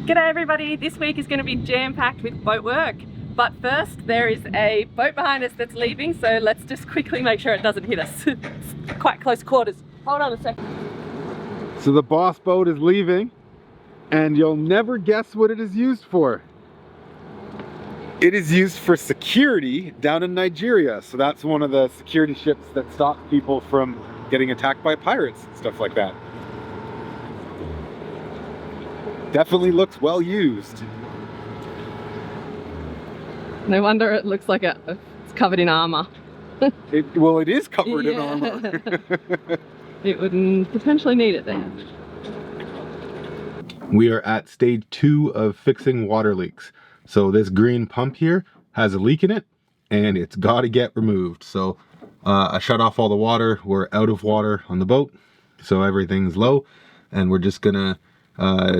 G'day everybody, this week is going to be jam-packed with boat work. But first, there is a boat behind us that's leaving, so let's just quickly make sure it doesn't hit us. It's quite close quarters. Hold on a second. So the boss boat is leaving, and you'll never guess what it is used for. It is used for security down in Nigeria. So that's one of the security ships that stop people from getting attacked by pirates and stuff like that. Definitely looks well used. No wonder it looks like it's covered in armor. Well, it is covered in armor. It would potentially need it then. We are at stage 2 of fixing water leaks. So this green pump here has a leak in it, and it's got to get removed. So I shut off all the water. We're out of water on the boat, so everything's low, and we're just gonna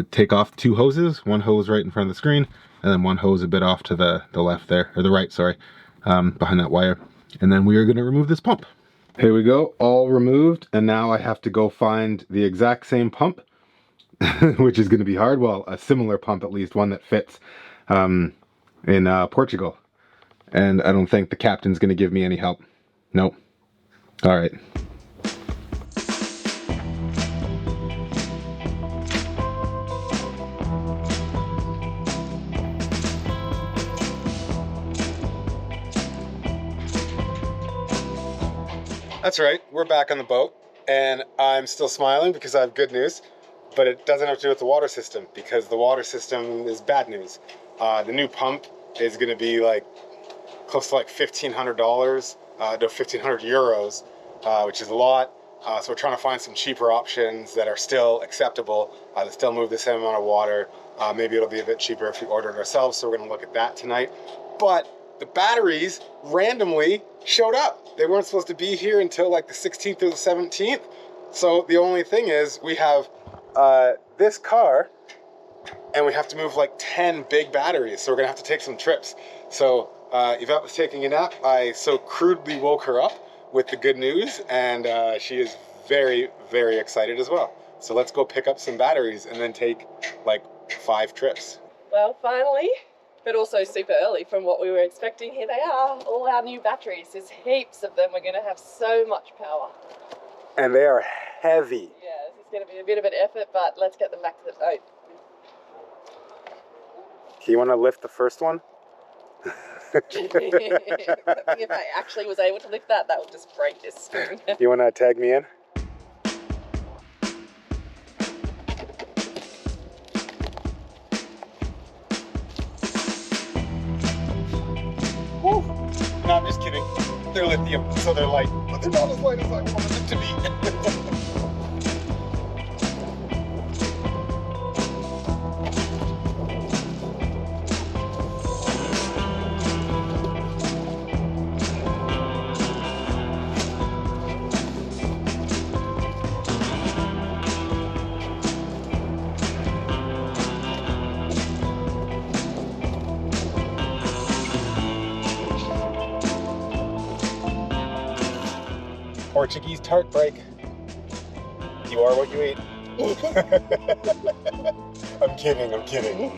take off 2 hoses, one hose right in front of the screen, and then one hose a bit off to the left there, or the right, sorry, behind that wire. And then we are gonna remove this pump. Here we go, all removed, and now I have to go find the exact same pump, which is gonna be hard. Well, a similar pump, at least one that fits in Portugal. And I don't think the captain's gonna give me any help. Nope. All right. That's right, we're back on the boat, and I'm still smiling because I have good news, but it doesn't have to do with the water system, because the water system is bad news. The new pump is going to be like close to like $1,500, no, 1,500 euros, which is a lot. So we're trying to find some cheaper options that are still acceptable, that still move the same amount of water. Maybe it'll be a bit cheaper if we order it ourselves, so we're going to look at that tonight. But the batteries randomly showed up. They weren't supposed to be here until like the 16th or the 17th. So the only thing is we have this car, and we have to move like 10 big batteries. So we're gonna have to take some trips. So Yvette was taking a nap. I so crudely woke her up with the good news, and she is very, very excited as well. So let's go pick up some batteries and then take like 5 trips. Well, finally, but also super early from what we were expecting. Here they are, all our new batteries. There's heaps of them. We're going to have so much power. And they are heavy. Yeah, this is going to be a bit of an effort, but let's get them back to the boat. You want to lift the first one? If I actually was able to lift that, that would just break this spoon. You want to tag me in? Woo. No, I'm just kidding. They're lithium, so they're light, but they're not as light as I wanted them to be. Portuguese tart break. You are what you eat. I'm kidding, I'm kidding.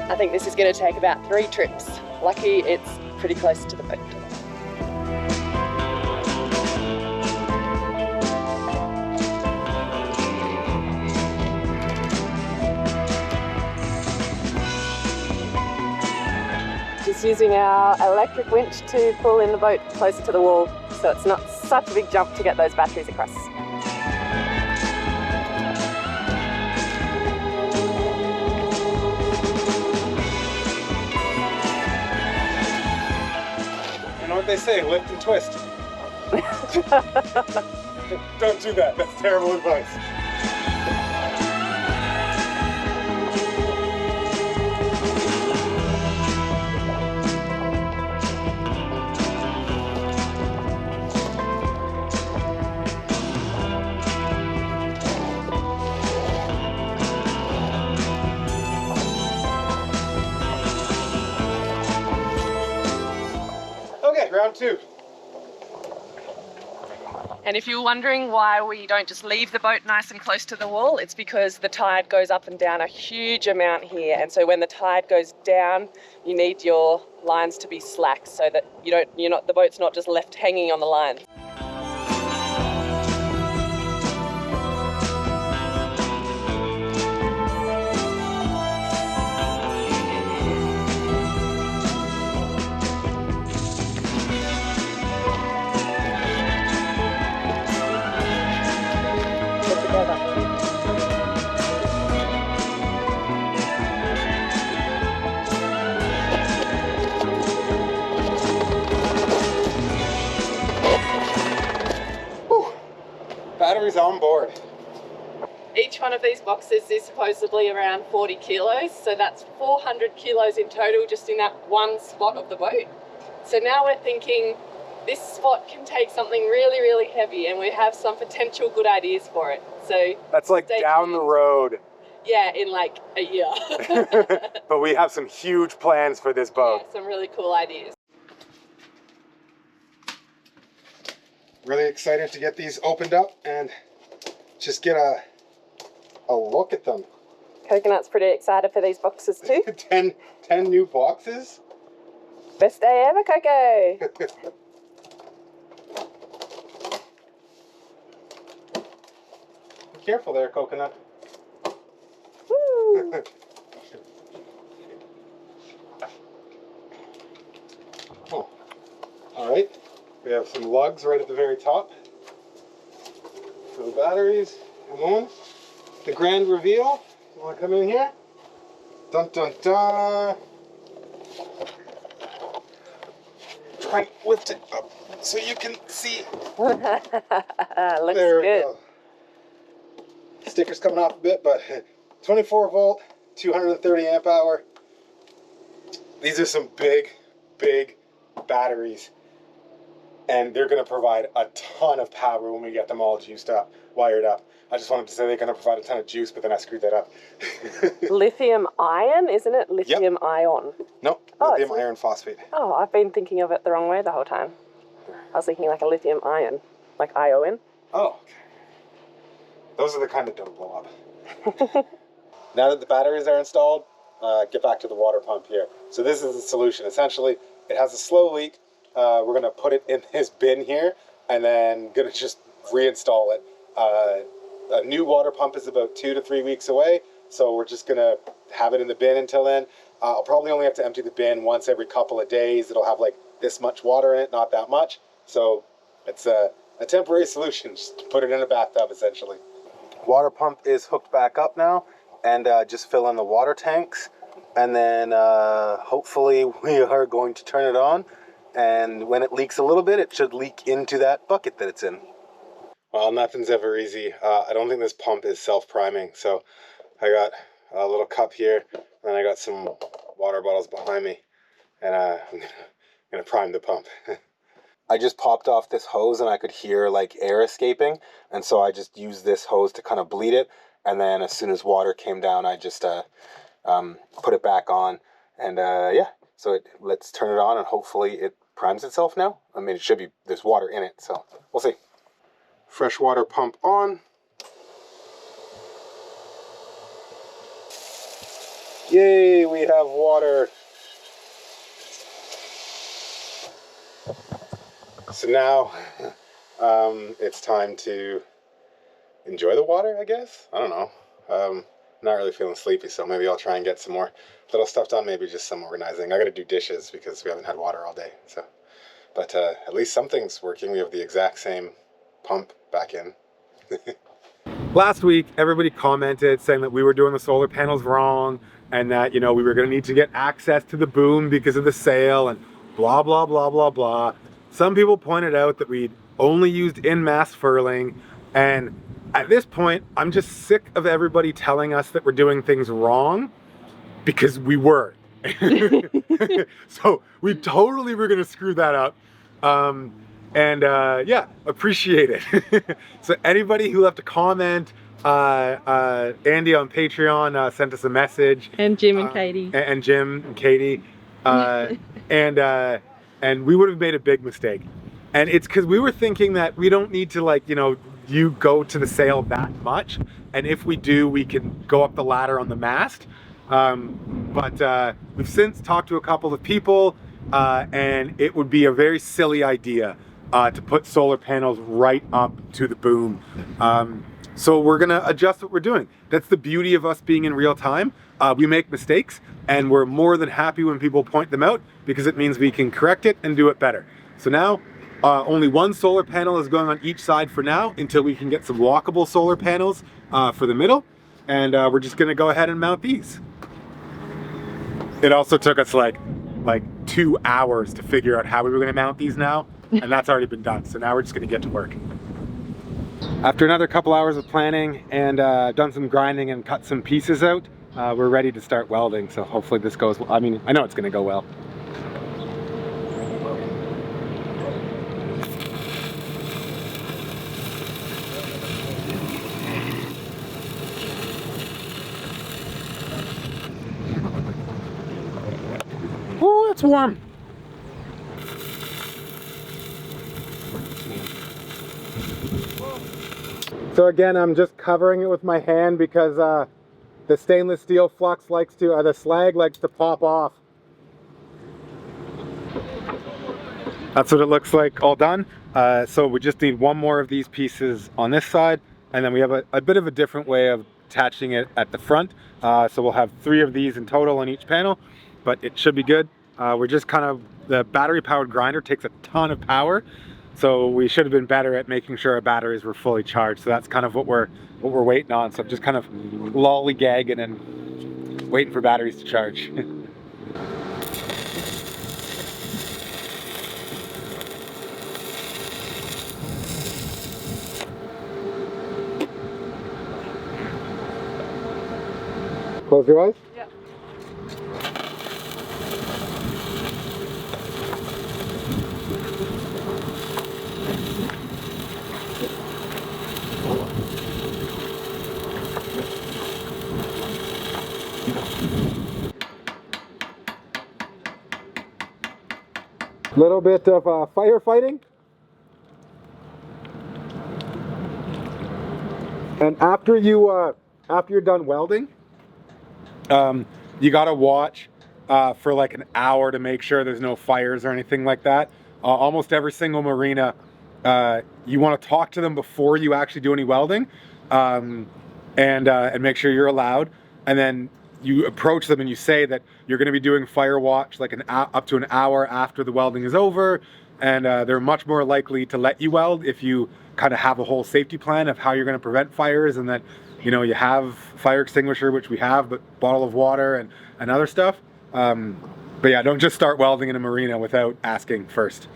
I think this is going to take about 3 trips. Lucky it's pretty close to the boat. Just using our electric winch to pull in the boat closer to the wall, so it's not such a big jump to get those batteries across. You know what they say, lift and twist. Don't do that, that's terrible advice. round 2. And if you're wondering why we don't just leave the boat nice and close to the wall, it's because the tide goes up and down a huge amount here. And so when the tide goes down, you need your lines to be slack so that the boat's not just left hanging on the line. Batteries on board. Each one of these boxes is supposedly around 40 kilos, so that's 400 kilos in total just in that one spot of the boat. So now we're thinking this spot can take something really, really heavy, and we have some potential good ideas for it. So that's like down the road. Yeah, in like a year. But we have some huge plans for this boat. Yeah, some really cool ideas. Really excited to get these opened up and just get a look at them. Coconut's pretty excited for these boxes too. 10 new boxes? Best day ever, Coco! Be careful there, Coconut. Woo. Oh. All right. We have some lugs right at the very top for the batteries. Come on. The grand reveal. You want to come in here? Dun dun dun. Try and lift it up so you can see. Looks There we good. go. Sticker's coming off a bit, but 24 volt, 230 amp hour. These are some big batteries. And they're going to provide a ton of power when we get them all juiced up, wired up. I just wanted to say they're going to provide a ton of juice, but then I screwed that up. Lithium ion, isn't it? Lithium ion. Nope, lithium iron phosphate. Oh, I've been thinking of it the wrong way the whole time. I was thinking like a lithium ion, like ION. Oh, okay. Those are the kind that don't blow up. Now that the batteries are installed, get back to the water pump here. So this is the solution. Essentially, it has a slow leak. We're going to put it in this bin here and then going to just reinstall it. A new water pump is about 2 to 3 weeks away, so we're just going to have it in the bin until then. I'll probably only have to empty the bin once every couple of days. It'll have like this much water in it, not that much. So it's a temporary solution, just to put it in a bathtub essentially. Water pump is hooked back up now, and just fill in the water tanks, and then hopefully we are going to turn it on. And when it leaks a little bit, it should leak into that bucket that it's in. Well, nothing's ever easy. I don't think this pump is self-priming. So I got a little cup here, and then I got some water bottles behind me. And I'm gonna prime the pump. I just popped off this hose and I could hear like air escaping. And so I just used this hose to kind of bleed it. And then as soon as water came down, I just put it back on. And yeah, so let's turn it on and hopefully it primes itself now. I mean, it should be, there's water in it, so we'll see. Fresh water pump on. Yay, we have water. So now it's time to enjoy the water, I guess. I don't know. I'm not really feeling sleepy, so maybe I'll try and get some more little stuff done, maybe just some organizing. I gotta do dishes because we haven't had water all day. So, but at least something's working. We have the exact same pump back in. Last week, everybody commented saying that we were doing the solar panels wrong and that, you know, we were gonna need to get access to the boom because of the sail and blah, blah, blah, blah, blah. Some people pointed out that we'd only used in-mast furling, and at this point, I'm just sick of everybody telling us that we're doing things wrong, because we were. So we totally were gonna screw that up. Yeah, appreciate it. So anybody who left a comment, Andy on Patreon sent us a message. And Jim and Katie. And Jim and Katie. and we would have made a big mistake. And it's because we were thinking that we don't need to, like, you know, you go to the sail that much, and if we do, we can go up the ladder on the mast. But we've since talked to a couple of people, and it would be a very silly idea to put solar panels right up to the boom. So we're gonna adjust what we're doing. That's the beauty of us being in real time. We make mistakes, and we're more than happy when people point them out, because it means we can correct it and do it better. So now, only one solar panel is going on each side for now, until we can get some walkable solar panels for the middle. And we're just gonna go ahead and mount these. It also took us like 2 hours to figure out how we were gonna mount these now, and that's already been done. So now we're just gonna get to work. After another couple hours of planning and done some grinding and cut some pieces out, we're ready to start welding. So hopefully this goes well. I mean, I know it's gonna go well. Oh, it's warm. So again, I'm just covering it with my hand because the stainless steel flux likes to, the slag likes to pop off. That's what it looks like all done. So we just need one more of these pieces on this side, and then we have a bit of a different way of attaching it at the front. So we'll have 3 of these in total on each panel, but it should be good. We're just kind of, the battery powered grinder takes a ton of power. So we should have been better at making sure our batteries were fully charged. So that's kind of what we're waiting on. So I'm just kind of lollygagging and waiting for batteries to charge. Close your eyes. Yeah. Little bit of firefighting. And after you're done welding, you gotta watch for like an hour to make sure there's no fires or anything like that. Almost every single marina, you want to talk to them before you actually do any welding, and make sure you're allowed. And then you approach them and you say that you're going to be doing fire watch like up to an hour after the welding is over, and they're much more likely to let you weld if you kind of have a whole safety plan of how you're going to prevent fires, and that, you know, you have fire extinguisher, which we have, but bottle of water and other stuff. But yeah, don't just start welding in a marina without asking first.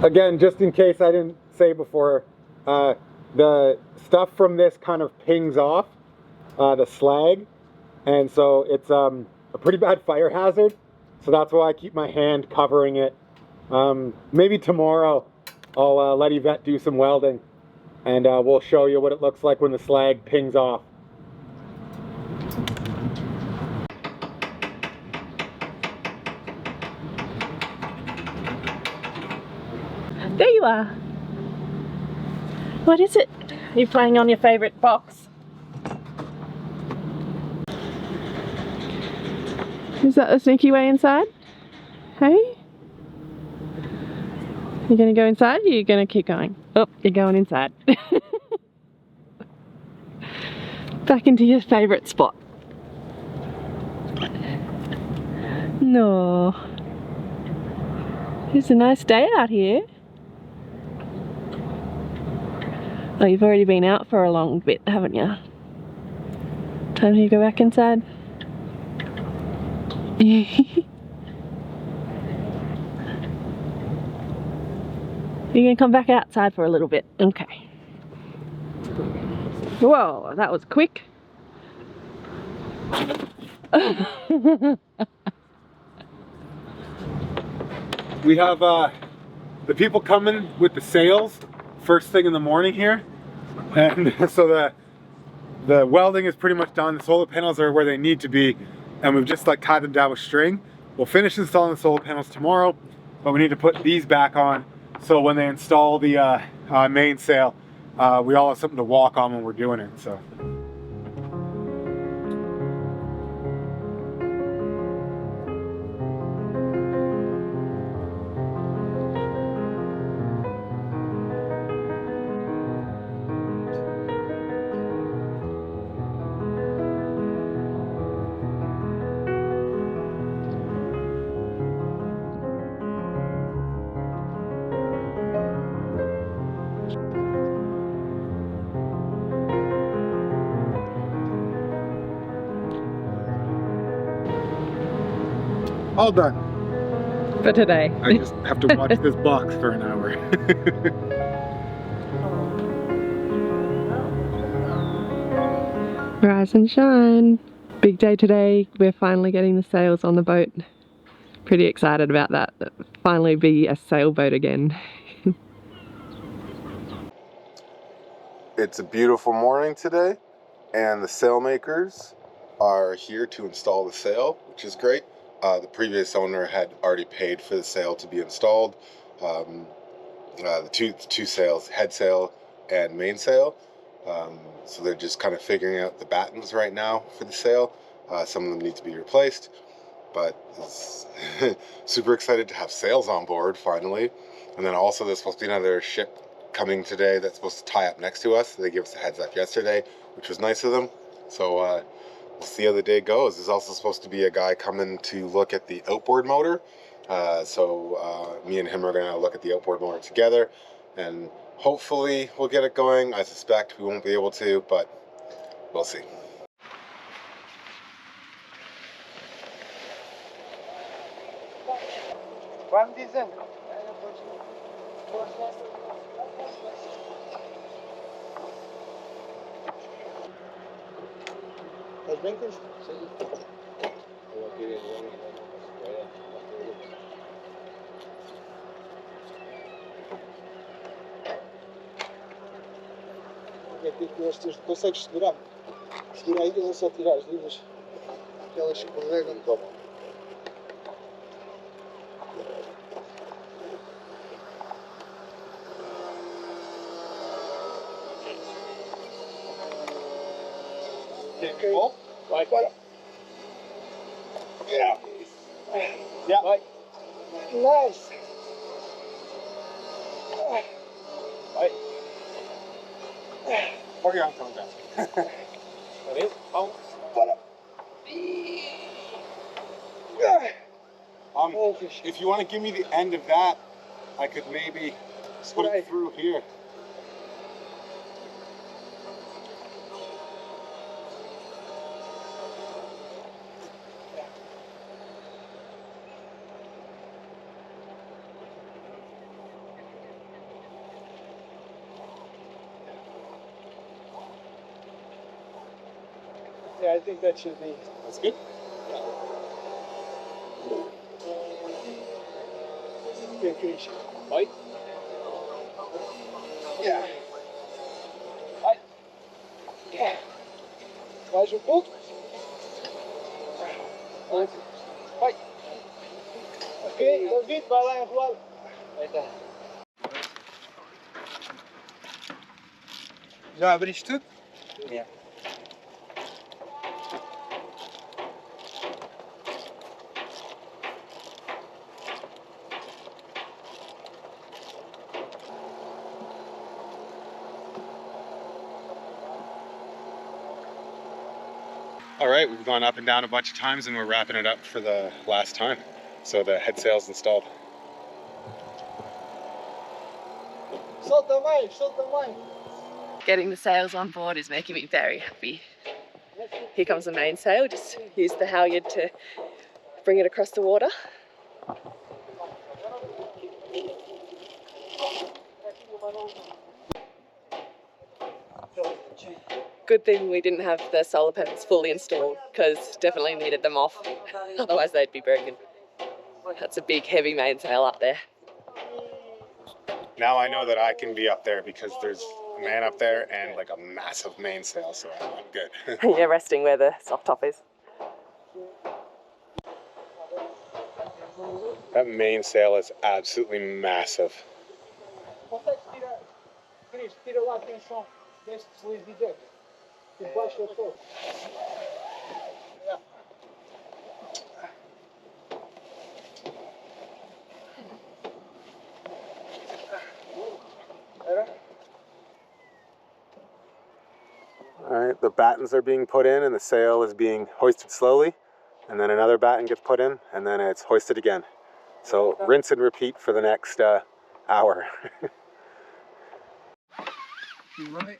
Again, just in case I didn't say before, the stuff from this kind of pings off the slag, and so it's a pretty bad fire hazard. So that's why I keep my hand covering it. Maybe tomorrow I'll let Yvette do some welding, and we'll show you what it looks like when the slag pings off. There you are. What is it? You're playing on your favourite box. Is that the sneaky way inside? Hey? You're going to go inside or you're going to keep going? Oh, you're going inside. Back into your favourite spot. No. It's a nice day out here. Oh, you've already been out for a long bit, haven't you? Time to go back inside. You're gonna come back outside for a little bit. Okay. Whoa, that was quick. We have the people coming with the sails first thing in the morning here, and so the welding is pretty much done. The solar panels are where they need to be, and we've just like tied them down with string. We'll finish installing the solar panels tomorrow, but we need to put these back on so when they install the mainsail, we all have something to walk on when we're doing it. So. All done. For today. I just have to watch this box for an hour. Rise and shine. Big day today. We're finally getting the sails on the boat. Pretty excited about that. Finally be a sailboat again. It's a beautiful morning today, and the sail makers are here to install the sail, which is great. The previous owner had already paid for the sail to be installed. The two sails, head sail and mainsail. So they're just kind of figuring out the battens right now for the sail. Some of them need to be replaced, but super excited to have sails on board finally. And then also there's supposed to be another ship coming today that's supposed to tie up next to us. They gave us a heads up yesterday, which was nice of them. So we'll see how the day goes. There's also supposed to be a guy coming to look at the outboard motor. So me and him are going to look at the outboard motor together, and hopefully we'll get it going. I suspect we won't be able to, but we'll see. Consegues segurar? Segura aí, não só tirar as linhas, que elas escorregam. Okay, cool. Vai, bora. Yeah. Yeah. Vai. Nice. Vai. Okay, I'm coming back. Ready? Vamos. Bora. If you want to give me the end of that, I could maybe put it through here. Yeah, I think that should be. That's good. Good finish. Right? Yeah. Vai. Yeah. Mais pouco. Vai. Ok, David, vai lá enrolar. Aí tá. Já abriste tudo? Yeah. All right, we've gone up and down a bunch of times and we're wrapping it up for the last time. So the head sail's installed. Solta mais, solta mais. Getting the sails on board is making me very happy. Here comes the mainsail. Just use the halyard to bring it across the water. Good thing we didn't have the solar panels fully installed, because definitely needed them off. Otherwise they'd be broken. That's a big heavy mainsail up there. Now I know that I can be up there because there's a man up there and like a massive mainsail, so I'm good. You're resting where the soft top is. That mainsail is absolutely massive. Consegue tirar, Cris, tira lá a tensão deste deslize de deck. E baixa o sol. Alright, the battens are being put in and the sail is being hoisted slowly. And then another batten gets put in and then it's hoisted again. So rinse and repeat for the next hour. Right.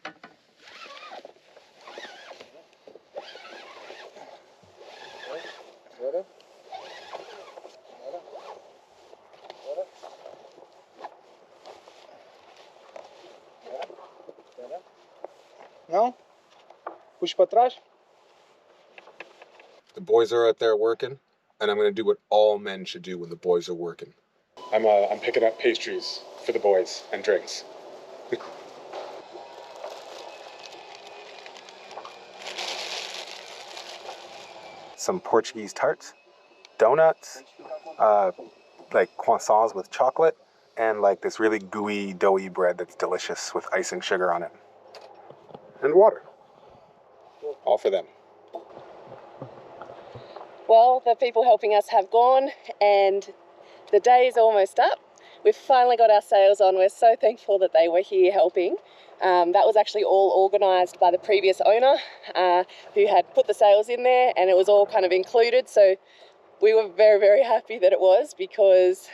Não? Puxa para trás. The boys are out there working, and I'm going to do what all men should do when the boys are working. I'm picking up pastries for the boys and drinks. Some Portuguese tarts, donuts, like croissants with chocolate, and like this really gooey, doughy bread that's delicious with icing sugar on it. And water. All for them. Well, the people helping us have gone and the day is almost up. We've finally got our sails on. We're so thankful that they were here helping. That was actually all organised by the previous owner who had put the sails in there, and it was all kind of included. So we were very, very happy that it was, because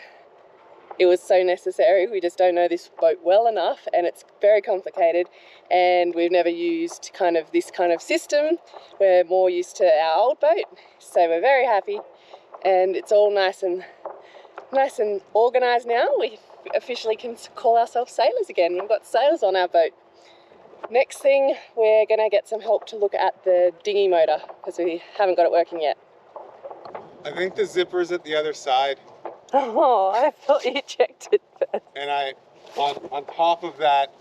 it was so necessary. We just don't know this boat well enough, and it's very complicated, and we've never used this kind of system. We're more used to our old boat, so we're very happy, and it's all nice and organised now. We officially can call ourselves sailors again. We've got sails on our boat. Next thing, we're going to get some help to look at the dinghy motor, because we haven't got it working yet. I think the zipper's at the other side. Oh, I thought you checked it first. And on top of that,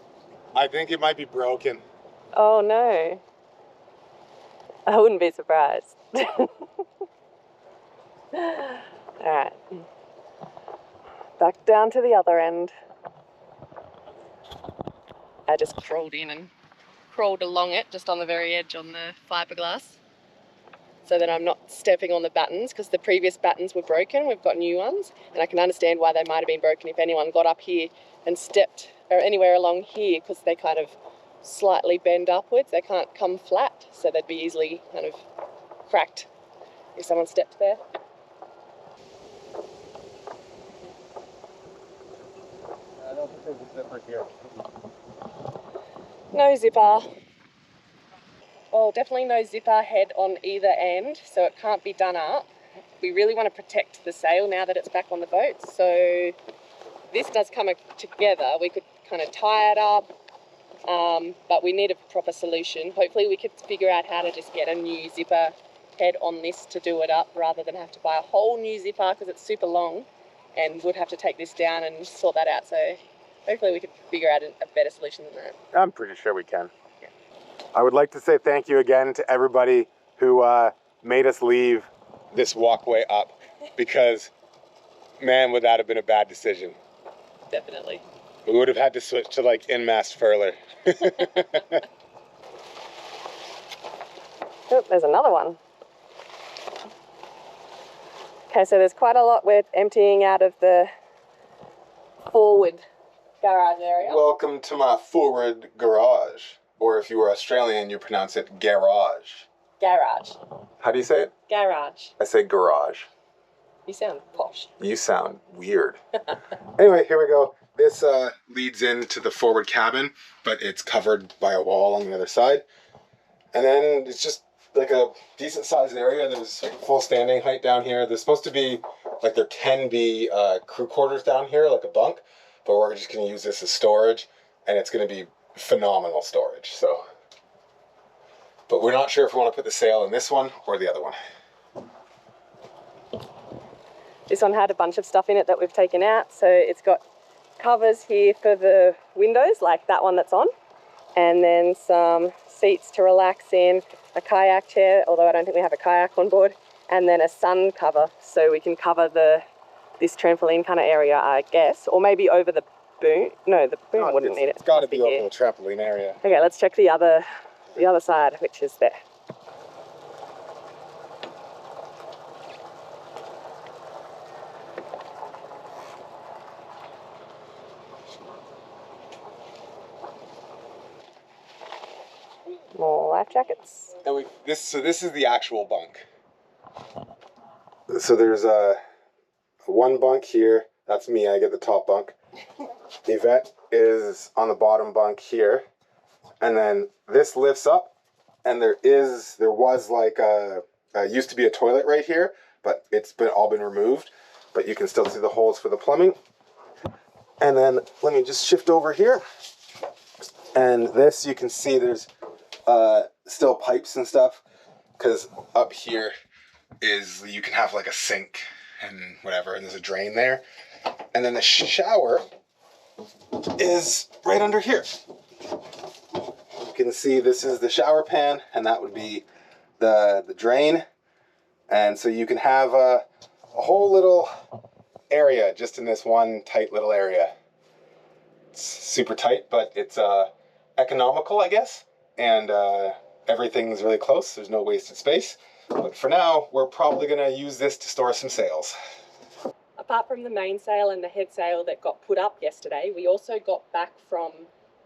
I think it might be broken. Oh no. I wouldn't be surprised. Alright. Back down to the other end. I just crawled in and crawled along it, just on the very edge on the fiberglass, so that I'm not stepping on the battens, because the previous battens were broken. We've got new ones, and I can understand why they might have been broken if anyone got up here and stepped or anywhere along here, because they kind of slightly bend upwards. They can't come flat, so they'd be easily kind of cracked if someone stepped there. I don't think there's a zipper here. No zipper. Well, definitely no zipper head on either end, so it can't be done up. We really want to protect the sail now that it's back on the boat, so this does come together. We could kind of tie it up, but we need a proper solution. Hopefully we could figure out how to just get a new zipper head on this to do it up, rather than have to buy a whole new zipper, because it's super long and would have to take this down and sort that out. So hopefully we could figure out a better solution than that. I'm pretty sure we can. I would like to say thank you again to everybody who made us leave this walkway up, because, man, would that have been a bad decision. Definitely. We would have had to switch to like in-mast furler. Oh, there's another one. Okay, so there's quite a lot we're emptying out of the forward garage area. Welcome to my forward garage. Or if you were Australian, you pronounce it garage. Garage. How do you say it? Garage. I say garage. You sound posh. You sound weird. Anyway, here we go. This leads into the forward cabin, but it's covered by a wall on the other side. And then it's just like a decent sized area. There's full standing height down here. There's supposed to be, like, there can be crew quarters down here, like a bunk, but we're just going to use this as storage, and it's going to be phenomenal storage. So, but we're not sure if we want to put the sail in this one or the other one. This one had a bunch of stuff in it that we've taken out. So it's got covers here for the windows, like that one that's on, and then some seats to relax in, a kayak chair, although I don't think we have a kayak on board, and then a sun cover, so we can cover the this trampoline kind of area, I guess, or maybe over the boom. No, the boom wouldn't need it. It's got to Must be here. over the trampoline area. Okay, let's check the other side, which is there. More life jackets. And this is the actual bunk. So there's one bunk here. That's me. I get the top bunk. Yvette is on the bottom bunk here, and then this lifts up, and there was like used to be a toilet right here, but it's all been removed. But you can still see the holes for the plumbing. And then let me just shift over here, and this you can see there's still pipes and stuff, because up here is you can have like a sink and whatever, and there's a drain there. And then the shower is right under here. You can see this is the shower pan, and that would be the drain. And so you can have a whole little area just in this one tight little area. It's super tight, but it's economical, I guess. And everything's really close. There's no wasted space. But for now, we're probably going to use this to store some sails. Apart from the mainsail and the head sail that got put up yesterday, we also got back from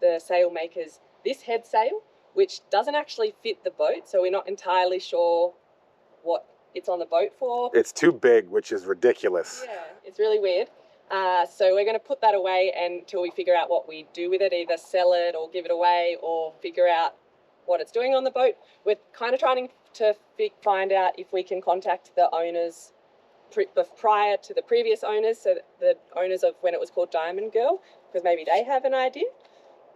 the sail makers this head sail, which doesn't actually fit the boat, so we're not entirely sure what it's on the boat for. It's too big, which is ridiculous. Yeah, it's really weird. So we're going to put that away until we figure out what we do with it, either sell it or give it away or figure out what it's doing on the boat. We're kind of trying to find out if we can contact the owners prior to the previous owners, so the owners of when it was called Diamond Girl, because maybe they have an idea.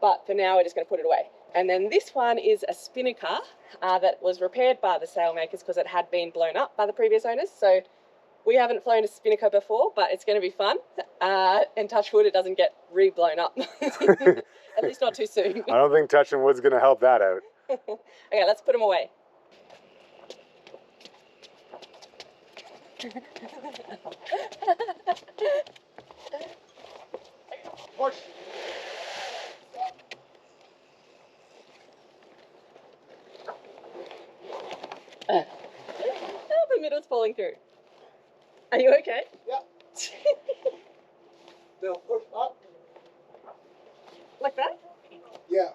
But for now, we're just going to put it away. And then this one is a spinnaker that was repaired by the sail makers because it had been blown up by the previous owners. So we haven't flown a spinnaker before, but it's going to be fun. And touch wood, it doesn't get re-blown up. At least not too soon. I don't think touching wood's going to help that out. Okay, let's put them away. Push. The middle's falling through. Are you okay? Yeah. Now push up. Like that? Yeah.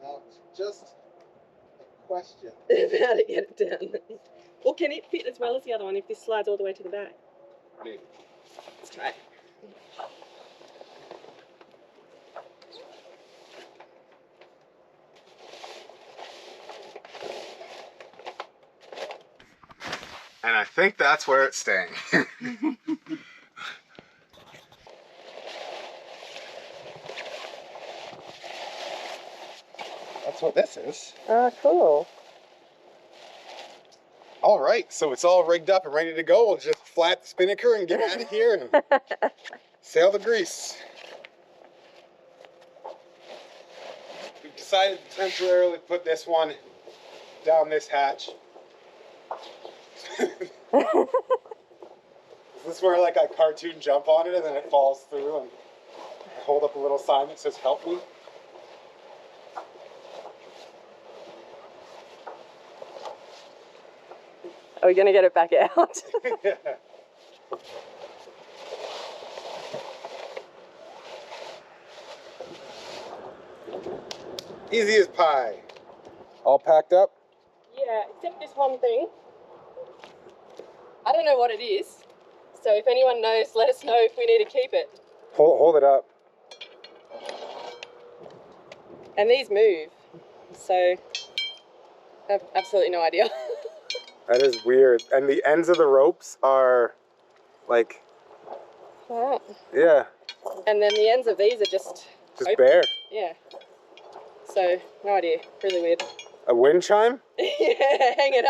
Now it's just a question. How to get it down. Well, can it fit as well as the other one if this slides all the way to the back? Maybe. Let's try it. And I think that's where it's staying. That's what this is. Oh, cool. All right, so it's all rigged up and ready to go. We'll just flat the spinnaker and get out of here and sail the grease. We've decided to temporarily put this one down this hatch. Is this where like I cartoon jump on it and then it falls through, and I hold up a little sign that says help me? Are we going to get it back out? Yeah. Easy as pie. All packed up? Yeah, except this one thing. I don't know what it is. So if anyone knows, let us know if we need to keep it. Hold it up. And these move. So I have absolutely no idea. That is weird. And the ends of the ropes are like, Wow. yeah, And then the ends of these are just open. bare. Yeah. So no idea. Really weird. A wind chime? Yeah, hang it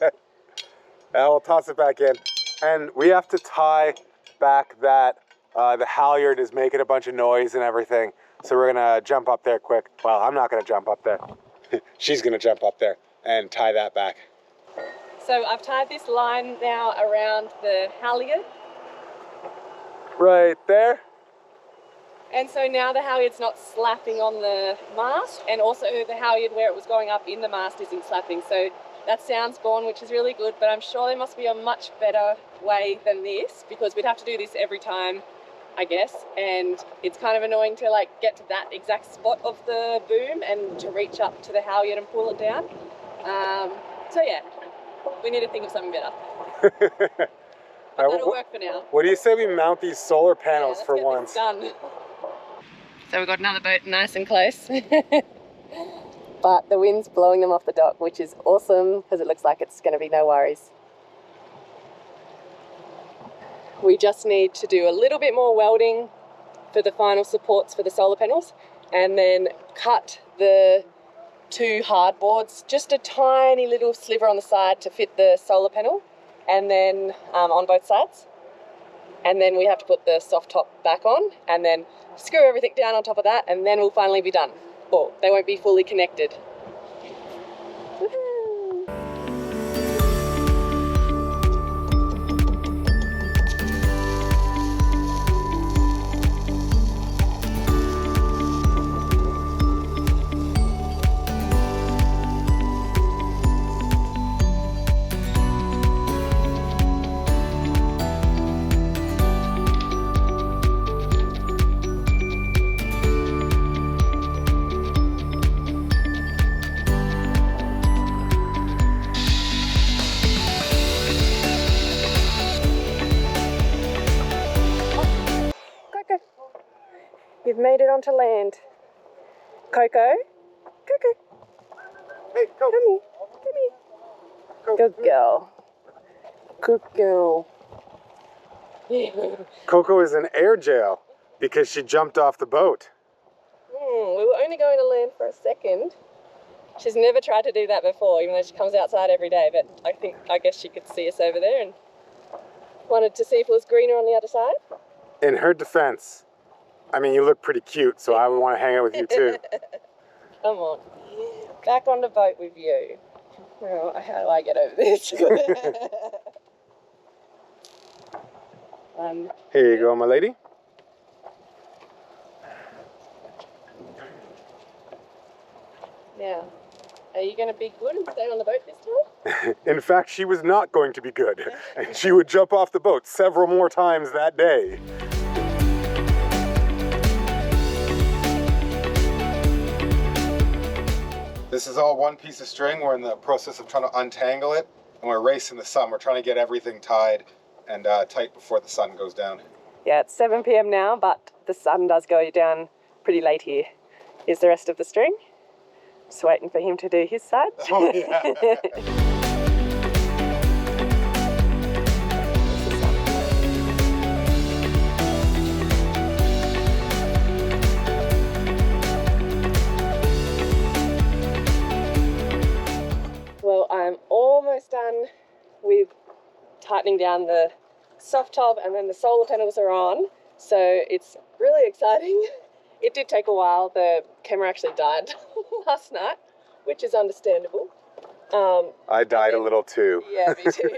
up. I'll toss it back in. And we have to tie back that the halyard is making a bunch of noise and everything. So we're gonna jump up there quick. Well, I'm not gonna jump up there. She's gonna jump up there and tie that back. So I've tied this line now around the halyard. Right there. And so now the halyard's not slapping on the mast, and also the halyard where it was going up in the mast isn't slapping. So that sound's gone, which is really good, but I'm sure there must be a much better way than this, because we'd have to do this every time, I guess, and it's kind of annoying to like get to that exact spot of the boom and to reach up to the halyard and pull it down. So yeah, we need to think of something better. But that'll work for now. What do you say we mount these solar panels for once? Done. So we've got another boat nice and close. But the wind's blowing them off the dock, which is awesome because it looks like it's going to be no worries. We just need to do a little bit more welding for the final supports for the solar panels, and then cut the 2 hard boards, just a tiny little sliver on the side to fit the solar panel, and then on both sides. And then we have to put the soft top back on and then screw everything down on top of that, and then we'll finally be done. Or they won't be fully connected. Woohoo! You've made it onto land. Coco? Coco. Hey, Coco. Come here. Come here. Good girl. Good girl. Coco is in air jail because she jumped off the boat. We were only going to land for a second. She's never tried to do that before, even though she comes outside every day, but I guess she could see us over there and wanted to see if it was greener on the other side. In her defense, I mean, you look pretty cute, so I would want to hang out with you too. Come on. Back on the boat with you. Oh, how do I get over this? Here you go, my lady. Now, are you going to be good and stay on the boat this time? In fact, she was not going to be good, and she would jump off the boat several more times that day. This is all one piece of string. We're in the process of trying to untangle it, and we're racing the sun. We're trying to get everything tied and tight before the sun goes down. Yeah, it's 7 p.m. now, but the sun does go down pretty late here. Here's the rest of the string. Just waiting for him to do his side. Oh, yeah. Well, I'm almost done with tightening down the soft top, and then the solar panels are on. So it's really exciting. It did take a while. The camera actually died last night, which is understandable. I died a little too. Yeah, me too.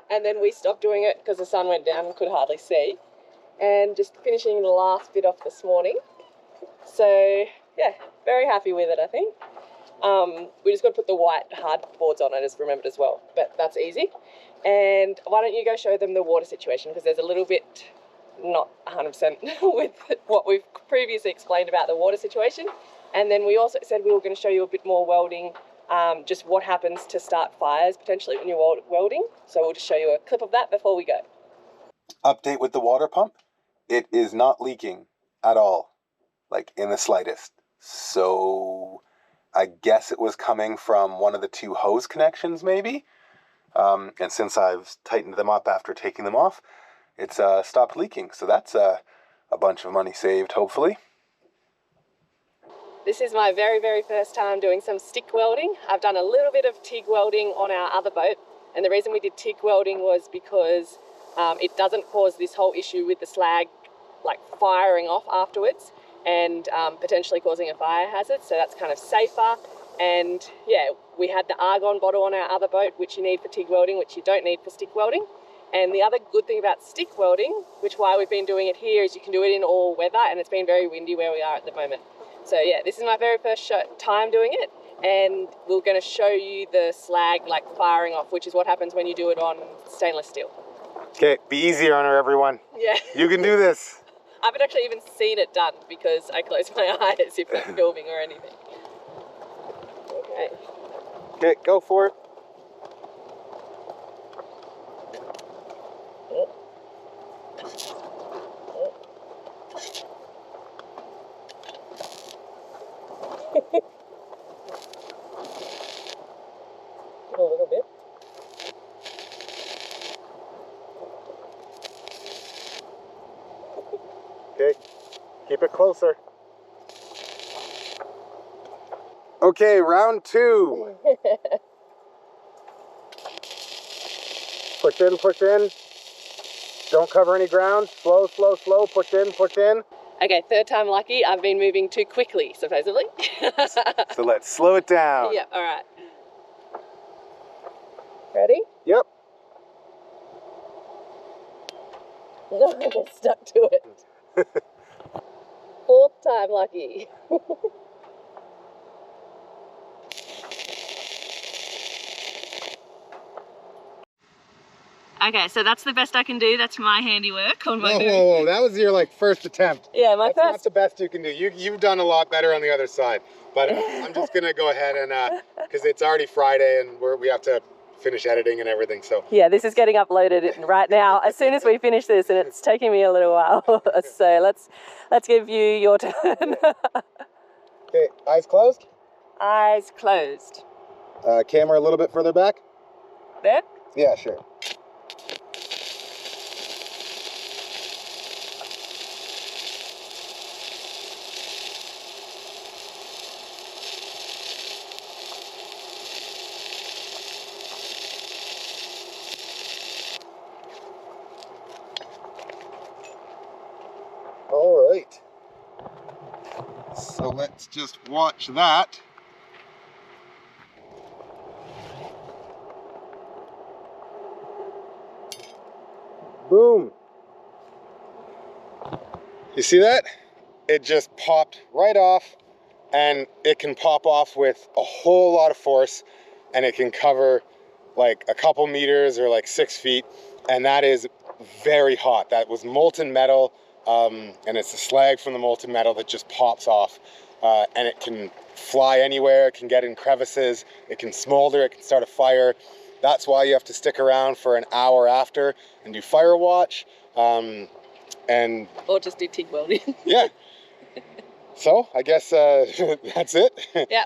And then we stopped doing it because the sun went down and could hardly see. And just finishing the last bit off this morning. So yeah, very happy with it, I think. We just got to put the white hard boards on it, as remembered as well, but that's easy. And why don't you go show them the water situation, because there's a little bit not 100% with what we've previously explained about the water situation. And then we also said we were going to show you a bit more welding, just what happens to start fires potentially when you're welding. So we'll just show you a clip of that before we go. Update with the water pump. It is not leaking at all, like in the slightest. So I guess it was coming from one of the 2 hose connections maybe. And since I've tightened them up after taking them off, it's stopped leaking. So that's a bunch of money saved, hopefully. This is my very, very first time doing some stick welding. I've done a little bit of TIG welding on our other boat. And the reason we did TIG welding was because it doesn't cause this whole issue with the slag like firing off afterwards and potentially causing a fire hazard. So that's kind of safer. And yeah, we had the argon bottle on our other boat, which you need for TIG welding, which you don't need for stick welding. And the other good thing about stick welding, which why we've been doing it here, is you can do it in all weather, and it's been very windy where we are at the moment. So yeah, this is my very first time doing it, and we're going to show you the slag like firing off, which is what happens when you do it on stainless steel. Okay, be easy on her, everyone. Yeah. You can do this. I haven't actually even seen it done because I close my eyes if I'm filming or anything. Okay. Okay, go for it. A little bit. Okay, keep it closer. Okay, round 2. Push in, push in. Don't cover any ground. Slow, slow, slow. Push in, push in. Okay, third time lucky. I've been moving too quickly, supposedly. So let's slow it down. Yeah, all right. Ready? Yep. No, I get stuck to it. Fourth time lucky. Okay, so that's the best I can do. That's my handiwork on my boat. Whoa, that was your first attempt. Yeah, my That's not the best you can do. You've done a lot better on the other side. But I'm just gonna go ahead and because it's already Friday and we have to finish editing and everything. So yeah, this is getting uploaded right now. As soon as we finish this, and it's taking me a little while. So let's give you your turn. Okay, eyes closed. Eyes closed. Camera a little bit further back. There. Yeah, sure. All right. So let's just watch that. Boom. You see that? It just popped right off, and it can pop off with a whole lot of force, and it can cover like a couple meters or like 6 feet, and that is very hot. That was molten metal, and it's the slag from the molten metal that just pops off, and it can fly anywhere. It can get in crevices, it can smolder, it can start a fire. That's why you have to stick around for an hour after and do fire watch, or just do TIG welding. Yeah. So I guess that's it. Yeah.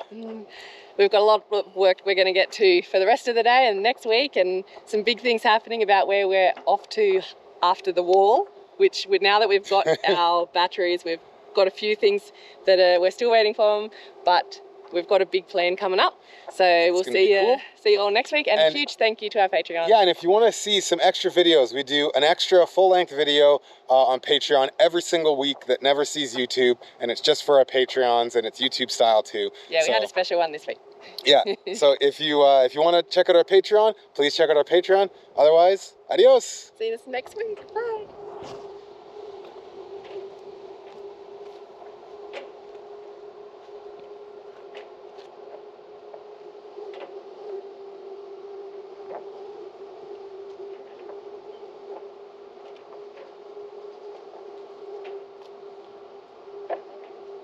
We've got a lot of work we're going to get to for the rest of the day and next week, and some big things happening about where we're off to after the wall, which now that we've got our batteries, we've got a few things that we're still waiting for them, but we've got a big plan coming up. So we'll see you all next week, and a huge thank you to our Patreon. Yeah, and if you want to see some extra videos, we do an extra full-length video on Patreon every single week that never sees YouTube, and it's just for our Patreons, and it's YouTube style too. Yeah, we had a special one this week. Yeah, so if you want to check out our Patreon, please check out our Patreon. Otherwise, adios. See you next week. Bye.